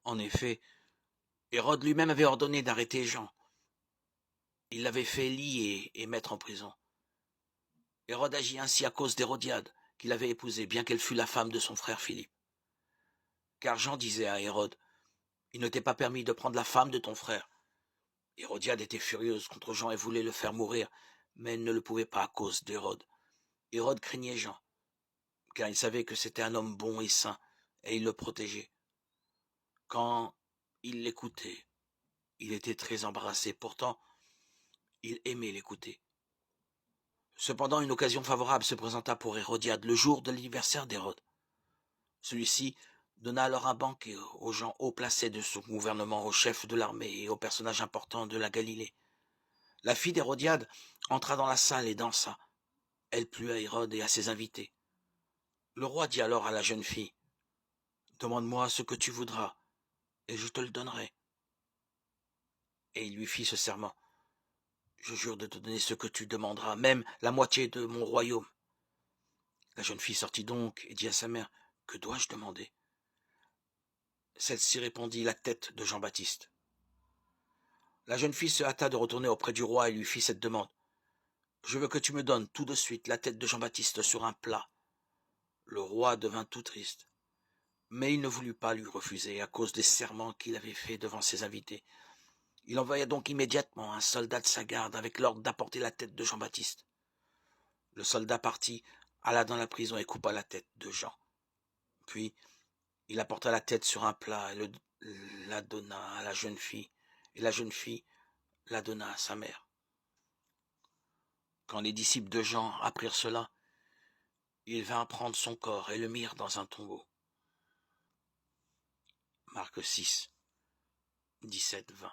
En effet, Hérode lui-même avait ordonné d'arrêter Jean. Il l'avait fait lier et mettre en prison. Hérode agit ainsi à cause d'Hérodiade, qu'il avait épousée, bien qu'elle fût la femme de son frère Philippe. Car Jean disait à Hérode, « Il ne t'est pas permis de prendre la femme de ton frère. » Hérodiade était furieuse contre Jean et voulait le faire mourir, mais elle ne le pouvait pas à cause d'Hérode. Hérode craignait Jean, car il savait que c'était un homme bon et saint, et il le protégeait. Quand il l'écoutait, il était très embarrassé. Pourtant, il aimait l'écouter. Cependant, une occasion favorable se présenta pour Hérodiade, le jour de l'anniversaire d'Hérode. Celui-ci donna alors un banquet aux gens haut placés de son gouvernement, aux chefs de l'armée et aux personnages importants de la Galilée. La fille d'Hérodiade entra dans la salle et dansa. Elle plut à Hérode et à ses invités. Le roi dit alors à la jeune fille, « Demande-moi ce que tu voudras, et je te le donnerai. » Et il lui fit ce serment, « Je jure de te donner ce que tu demanderas, même la moitié de mon royaume. » La jeune fille sortit donc et dit à sa mère, « Que dois-je demander ?» Celle-ci répondit, « La tête de Jean-Baptiste. » La jeune fille se hâta de retourner auprès du roi et lui fit cette demande. « Je veux que tu me donnes tout de suite la tête de Jean-Baptiste sur un plat. » Le roi devint tout triste, mais il ne voulut pas lui refuser à cause des serments qu'il avait faits devant ses invités. Il envoya donc immédiatement un soldat de sa garde avec l'ordre d'apporter la tête de Jean-Baptiste. Le soldat partit, alla dans la prison et coupa la tête de Jean. Puis il apporta la tête sur un plat et la donna à la jeune fille, et la jeune fille la donna à sa mère. Quand les disciples de Jean apprirent cela, ils vinrent prendre son corps et le mirent dans un tombeau. Marc 6, 17-20.